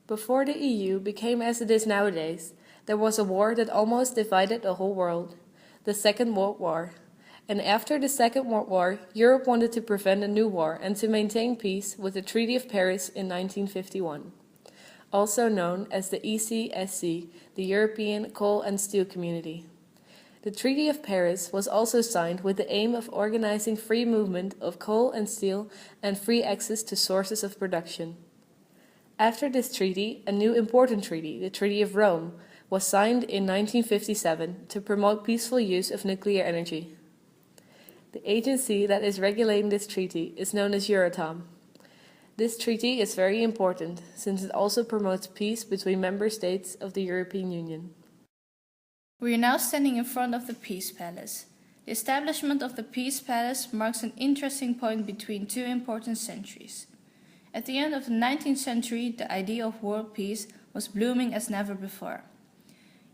Before the EU became as it is nowadays, there was a war that almost divided the whole world, the Second World War. And after the Second World War, Europe wanted to prevent a new war and to maintain peace with the Treaty of Paris in 1951, also known as the ECSC, the European Coal and Steel Community. The Treaty of Paris was also signed with the aim of organizing free movement of coal and steel and free access to sources of production. After this treaty, a new important treaty, the Treaty of Rome, was signed in 1957 to promote peaceful use of nuclear energy. The agency that is regulating this treaty is known as Euratom. This treaty is very important since it also promotes peace between member states of the European Union. We are now standing in front of the Peace Palace. The establishment of the Peace Palace marks an interesting point between two important centuries. At the end of the 19th century, the idea of world peace was blooming as never before.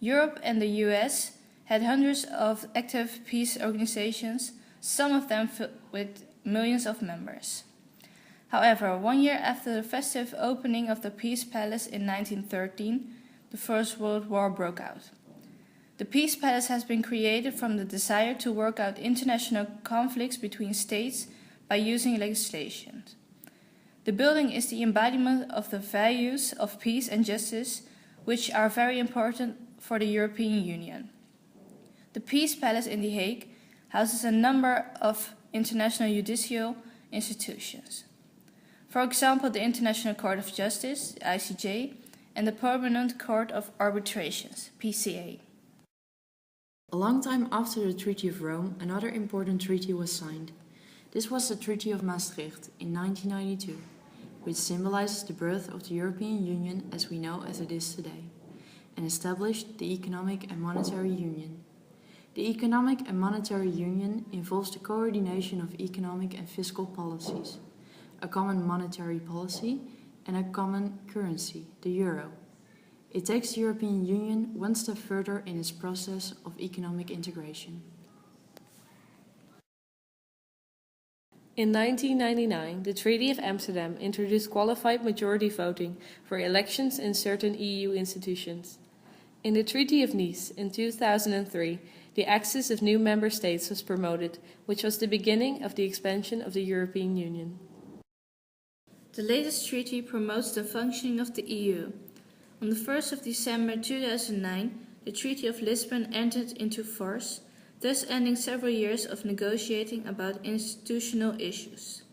Europe and the US had hundreds of active peace organizations, some of them with millions of members. However, 1 year after the festive opening of the Peace Palace in 1913, the First World War broke out. The Peace Palace has been created from the desire to work out international conflicts between states by using legislation. The building is the embodiment of the values of peace and justice, which are very important for the European Union. The Peace Palace in The Hague houses a number of international judicial institutions. For example, the International Court of Justice, the ICJ, and the Permanent Court of Arbitrations, PCA. A long time after the Treaty of Rome, another important treaty was signed. This was the Treaty of Maastricht in 1992, which symbolizes the birth of the European Union as we know as it is today, and established the Economic and Monetary Union. The Economic and Monetary Union involves the coordination of economic and fiscal policies, a common monetary policy, and a common currency, the euro. It takes the European Union one step further in its process of economic integration. In 1999, the Treaty of Amsterdam introduced qualified majority voting for elections in certain EU institutions. In the Treaty of Nice in 2003, the access of new member states was promoted, which was the beginning of the expansion of the European Union. The latest treaty promotes the functioning of the EU. On the 1st of December 2009, the Treaty of Lisbon entered into force, thus ending several years of negotiating about institutional issues.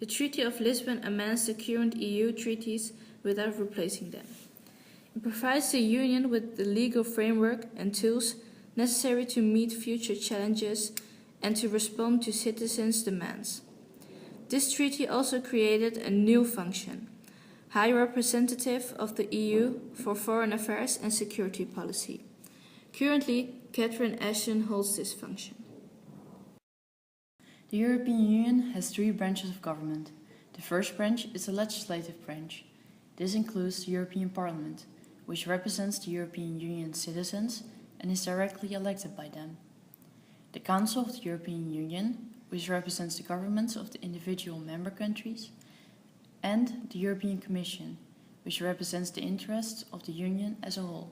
The Treaty of Lisbon amends the current EU treaties without replacing them. It provides the Union with the legal framework and tools necessary to meet future challenges and to respond to citizens' demands. This treaty also created a new function, High Representative of the EU for Foreign Affairs and Security Policy. Currently, Catherine Ashton holds this function. The European Union has three branches of government. The first branch is the legislative branch. This includes the European Parliament, which represents the European Union citizens and is directly elected by them. The Council of the European Union, which represents the governments of the individual member countries, and the European Commission, which represents the interests of the Union as a whole.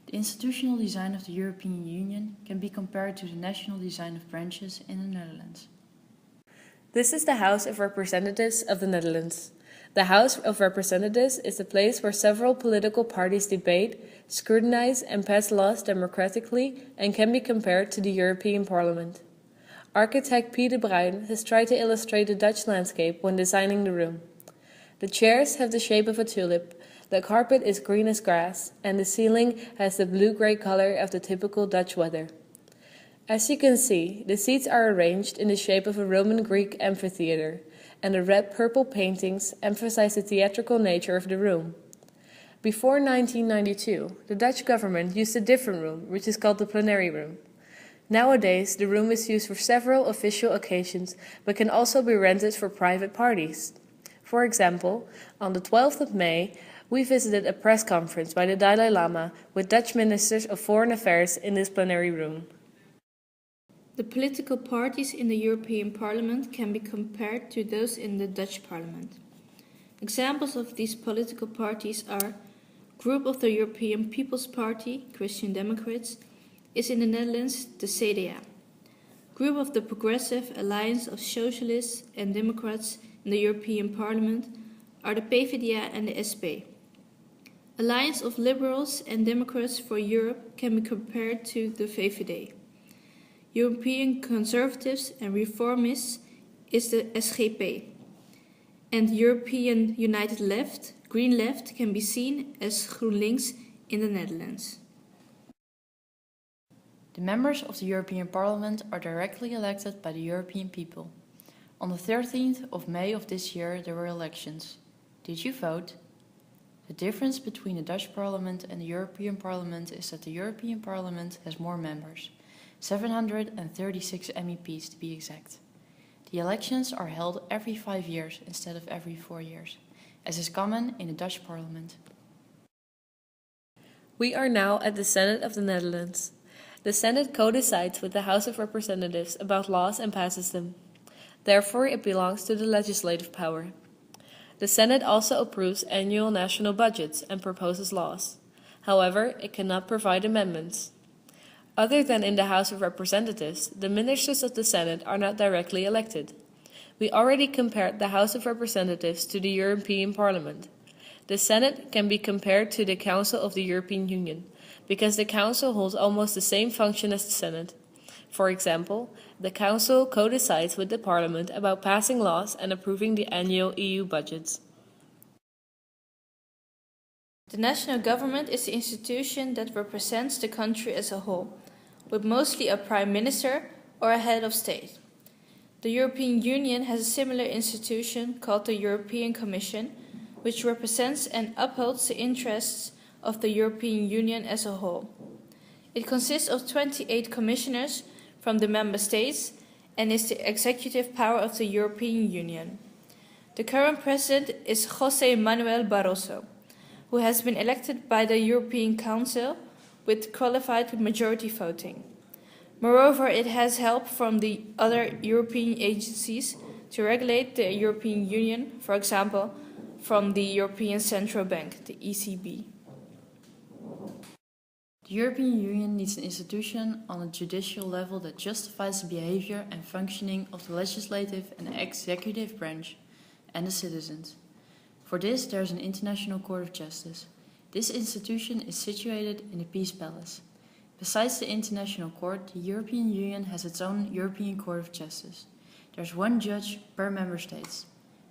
The institutional design of the European Union can be compared to the national design of branches in the Netherlands. This is the House of Representatives of the Netherlands. The House of Representatives is the place where several political parties debate, scrutinize, and pass laws democratically and can be compared to the European Parliament. Architect Piet de Bruijn has tried to illustrate the Dutch landscape when designing the room. The chairs have the shape of a tulip, the carpet is green as grass, and the ceiling has the blue-grey color of the typical Dutch weather. As you can see, the seats are arranged in the shape of a Roman Greek amphitheater, and the red-purple paintings emphasize the theatrical nature of the room. Before 1992, the Dutch government used a different room, which is called the plenary room. Nowadays, the room is used for several official occasions, but can also be rented for private parties. For example, on the 12th of May, we visited a press conference by the Dalai Lama with Dutch ministers of foreign affairs in this plenary room. The political parties in the European Parliament can be compared to those in the Dutch Parliament. Examples of these political parties are Group of the European People's Party, Christian Democrats, is in the Netherlands the CDA. Group of the Progressive Alliance of Socialists and Democrats in the European Parliament are the PvdA and the SP. Alliance of Liberals and Democrats for Europe can be compared to the VVD. European Conservatives and Reformists is the SGP. And European United Left, Green Left, can be seen as GroenLinks in the Netherlands. The members of the European Parliament are directly elected by the European people. On the 13th of May of this year there were elections. Did you vote? The difference between the Dutch Parliament and the European Parliament is that the European Parliament has more members, 736 MEPs to be exact. The elections are held every 5 years instead of every 4 years, as is common in the Dutch Parliament. We are now at the Senate of the Netherlands. The Senate co-decides with the House of Representatives about laws and passes them. Therefore, it belongs to the legislative power. The Senate also approves annual national budgets and proposes laws. However, it cannot provide amendments. Other than in the House of Representatives, the ministers of the Senate are not directly elected. We already compared the House of Representatives to the European Parliament. The Senate can be compared to the Council of the European Union, because the Council holds almost the same function as the Senate. For example, the Council co-decides with the Parliament about passing laws and approving the annual EU budgets. The national government is the institution that represents the country as a whole, with mostly a prime minister or a head of state. The European Union has a similar institution called the European Commission, which represents and upholds the interests of the European Union as a whole. It consists of 28 commissioners from the member states and is the executive power of the European Union. The current president is José Manuel Barroso, who has been elected by the European Council with qualified majority voting. Moreover, it has help from the other European agencies to regulate the European Union, for example, from the European Central Bank, the ECB. The European Union needs an institution on a judicial level that justifies the behavior and functioning of the legislative and executive branch and the citizens. For this, there is an International Court of Justice. This institution is situated in the Peace Palace. Besides the International Court, the European Union has its own European Court of Justice. There is one judge per member state.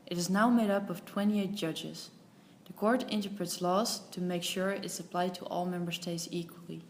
It is now made up of 28 judges. The court interprets laws to make sure it's applied to all member states equally.